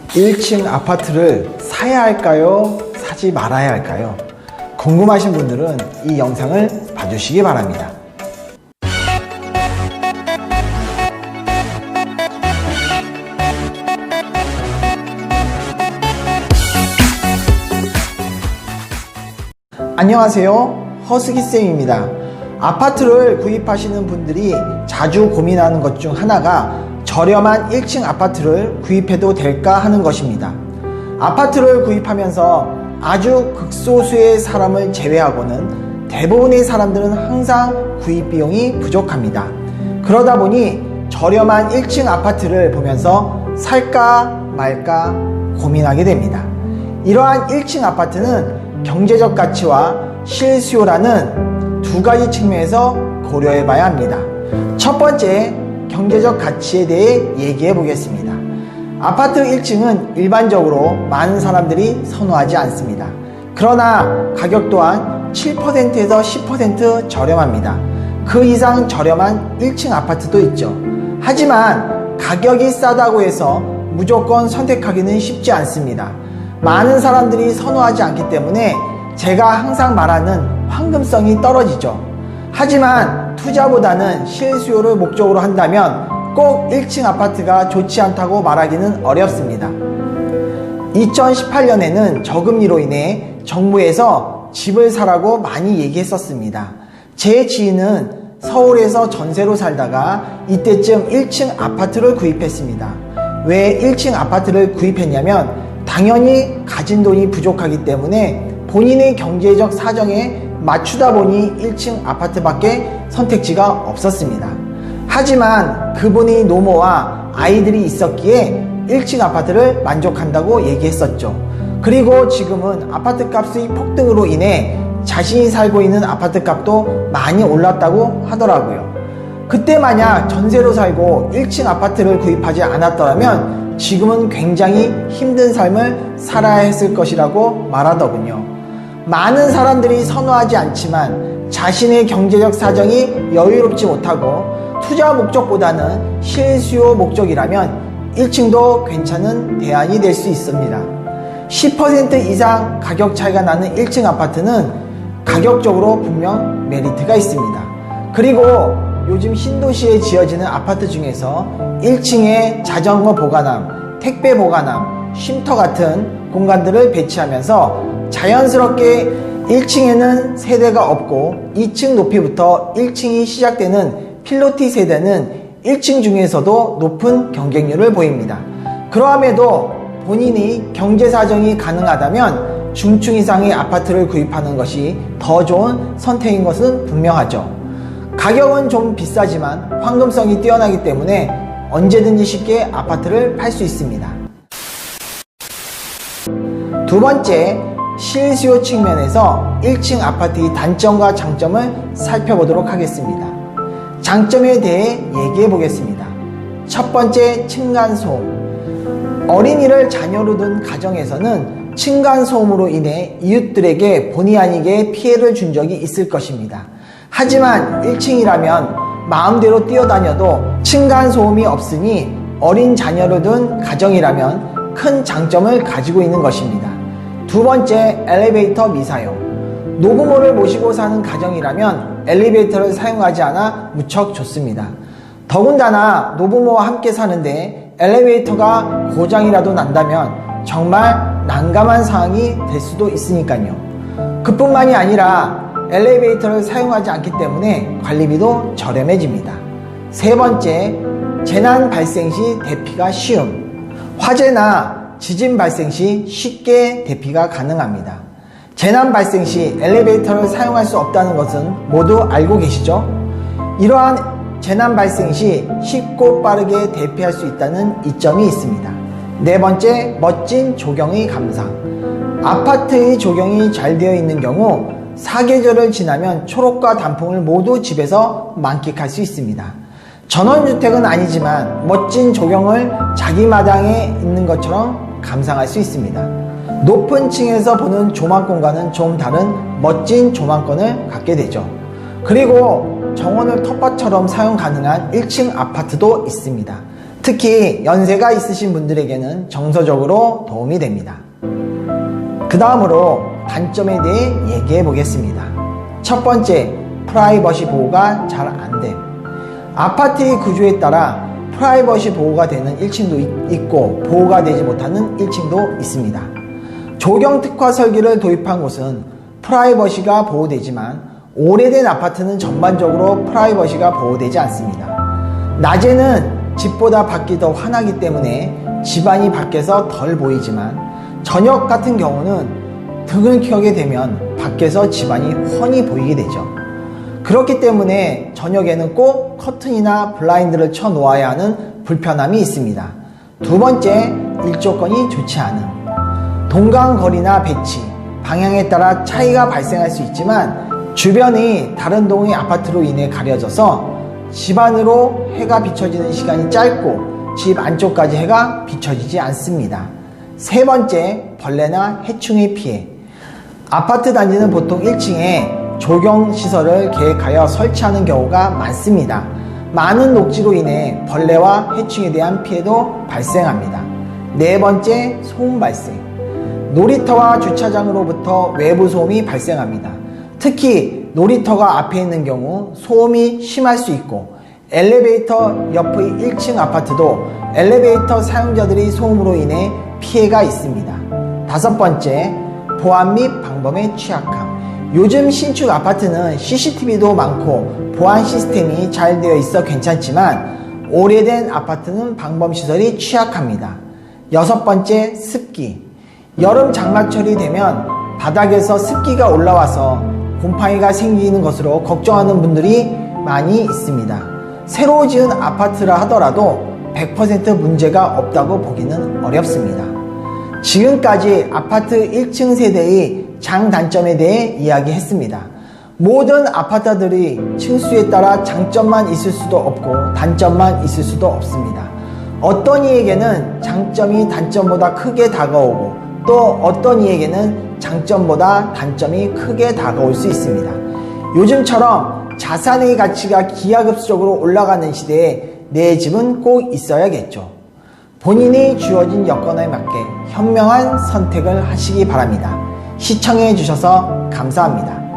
1층 아파트를 사야 할까요? 사지 말아야 할까요? 궁금하신 분들은 이 영상을 봐주시기 바랍니다. 안녕하세요, 허스기쌤입니다. 아파트를 구입하시는 분들이 자주 고민하는 것 중 하나가 저렴한 1층 아파트를 구입해도 될까 하는 것입니다. 아파트를 구입하면서 아주 극소수의 사람을 제외하고는 대부분의 사람들은 항상 구입 비용이 부족합니다. 그러다 보니 저렴한 1층 아파트를 보면서 살까 말까 고민하게 됩니다. 이러한 1층 아파트는 경제적 가치와 실수요라는 두 가지 측면에서 고려해 봐야 합니다. 첫 번째, 경제적 가치에 대해 얘기해 보겠습니다. 아파트 1층은 일반적으로 많은 사람들이 선호하지 않습니다. 그러나 가격 또한 7%에서 10% 저렴합니다. 그 이상 저렴한 1층 아파트도 있죠. 하지만 가격이 싸다고 해서 무조건 선택하기는 쉽지 않습니다. 많은 사람들이 선호하지 않기 때문에 제가 항상 말하는 황금성이 떨어지죠. 하지만 투자보다는 실수요를 목적으로 한다면 꼭 1층 아파트가 좋지 않다고 말하기는 어렵습니다. 2018년에는 저금리로 인해 정부에서 집을 사라고 많이 얘기했었습니다. 제 지인은 서울에서 전세로 살다가 이때쯤 1층 아파트를 구입했습니다. 왜 1층 아파트를 구입했냐면 당연히 가진 돈이 부족하기 때문에 본인의 경제적 사정에 맞추다 보니 1층 아파트밖에 선택지가 없었습니다. 하지만 그분이 노모와 아이들이 있었기에 1층 아파트를 만족한다고 얘기했었죠. 그리고 지금은 아파트 값의 폭등으로 인해 자신이 살고 있는 아파트 값도 많이 올랐다고 하더라고요. 그때 만약 전세로 살고 1층 아파트를 구입하지 않았더라면 지금은 굉장히 힘든 삶을 살아야 했을 것이라고 말하더군요. 많은 사람들이 선호하지 않지만 자신의 경제적 사정이 여유롭지 못하고 투자 목적보다는 실수요 목적이라면 1층도 괜찮은 대안이 될 수 있습니다. 10% 이상 가격 차이가 나는 1층 아파트는 가격적으로 분명 메리트가 있습니다. 그리고 요즘 신도시에 지어지는 아파트 중에서 1층에 자전거 보관함, 택배 보관함, 쉼터 같은 공간들을 배치하면서 자연스럽게 1층에는 세대가 없고 2층 높이부터 1층이 시작되는 필로티 세대는 1층 중에서도 높은 경쟁률을 보입니다. 그러함에도 본인이 경제사정이 가능하다면 중층 이상의 아파트를 구입하는 것이 더 좋은 선택인 것은 분명하죠. 가격은 좀 비싸지만 황금성이 뛰어나기 때문에 언제든지 쉽게 아파트를 팔 수 있습니다. 두 번째, 실수요 측면에서 1층 아파트의 단점과 장점을 살펴보도록 하겠습니다. 장점에 대해 얘기해 보겠습니다. 첫 번째, 층간소음. 어린이를 자녀로 둔 가정에서는 층간소음으로 인해 이웃들에게 본의 아니게 피해를 준 적이 있을 것입니다. 하지만 1층이라면 마음대로 뛰어다녀도 층간소음이 없으니 어린 자녀를 둔 가정이라면 큰 장점을 가지고 있는 것입니다. 두 번째, 엘리베이터 미사용. 노부모를 모시고 사는 가정이라면 엘리베이터를 사용하지 않아 무척 좋습니다. 더군다나 노부모와 함께 사는데 엘리베이터가 고장이라도 난다면 정말 난감한 상황이 될 수도 있으니까요. 그뿐만이 아니라 엘리베이터를 사용하지 않기 때문에 관리비도 저렴해집니다. 세 번째, 재난 발생 시 대피가 쉬움. 화재나 지진 발생 시 쉽게 대피가 가능합니다. 재난 발생 시 엘리베이터를 사용할 수 없다는 것은 모두 알고 계시죠? 이러한 재난 발생 시 쉽고 빠르게 대피할 수 있다는 이점이 있습니다. 네 번째, 멋진 조경의 감상. 아파트의 조경이 잘 되어 있는 경우 사계절을 지나면 초록과 단풍을 모두 집에서 만끽할 수 있습니다. 전원주택은 아니지만 멋진 조경을 자기 마당에 있는 것처럼 감상할 수 있습니다. 높은 층에서 보는 조망권과는 좀 다른 멋진 조망권을 갖게 되죠. 그리고 정원을 텃밭처럼 사용 가능한 1층 아파트도 있습니다. 특히 연세가 있으신 분들에게는 정서적으로 도움이 됩니다. 그 다음으로 단점에 대해 얘기해 보겠습니다. 첫 번째, 프라이버시 보호가 잘 안 됨. 아파트의 구조에 따라 프라이버시 보호가 되는 1층도 있고 보호가 되지 못하는 1층도 있습니다. 조경 특화 설계를 도입한 곳은 프라이버시가 보호되지만 오래된 아파트는 전반적으로 프라이버시가 보호되지 않습니다. 낮에는 집보다 밖이 더 환하기 때문에 집안이 밖에서 덜 보이지만 저녁 같은 경우는 등을 켜게 되면 밖에서 집안이 훤히 보이게 되죠. 그렇기 때문에 저녁에는 꼭 커튼이나 블라인드를 쳐 놓아야 하는 불편함이 있습니다. 두 번째, 일조건이 좋지 않음. 동강거리나 배치, 방향에 따라 차이가 발생할 수 있지만 주변이 다른 동의 아파트로 인해 가려져서 집 안으로 해가 비춰지는 시간이 짧고 집 안쪽까지 해가 비춰지지 않습니다. 세 번째, 벌레나 해충의 피해. 아파트 단지는 보통 1층에 조경시설을 계획하여 설치하는 경우가 많습니다. 많은 녹지로 인해 벌레와 해충에 대한 피해도 발생합니다. 네 번째, 소음 발생. 놀이터와 주차장으로부터 외부 소음이 발생합니다. 특히 놀이터가 앞에 있는 경우 소음이 심할 수 있고 엘리베이터 옆의 1층 아파트도 엘리베이터 사용자들의 소음으로 인해 피해가 있습니다. 다섯 번째, 보안 및 방범에 취약함. 요즘 신축 아파트는 CCTV도 많고 보안 시스템이 잘 되어 있어 괜찮지만 오래된 아파트는 방범시설이 취약합니다. 여섯 번째, 습기. 여름 장마철이 되면 바닥에서 습기가 올라와서 곰팡이가 생기는 것으로 걱정하는 분들이 많이 있습니다. 새로 지은 아파트라 하더라도 100% 문제가 없다고 보기는 어렵습니다. 지금까지 아파트 1층 세대의 장단점에 대해 이야기했습니다. 모든 아파트들이 층수에 따라 장점만 있을 수도 없고 단점만 있을 수도 없습니다. 어떤 이에게는 장점이 단점보다 크게 다가오고 또 어떤 이에게는 장점보다 단점이 크게 다가올 수 있습니다. 요즘처럼 자산의 가치가 기하급수적으로 올라가는 시대에 내 집은 꼭 있어야겠죠. 본인이 주어진 여건에 맞게 현명한 선택을 하시기 바랍니다. 시청해 주셔서 감사합니다.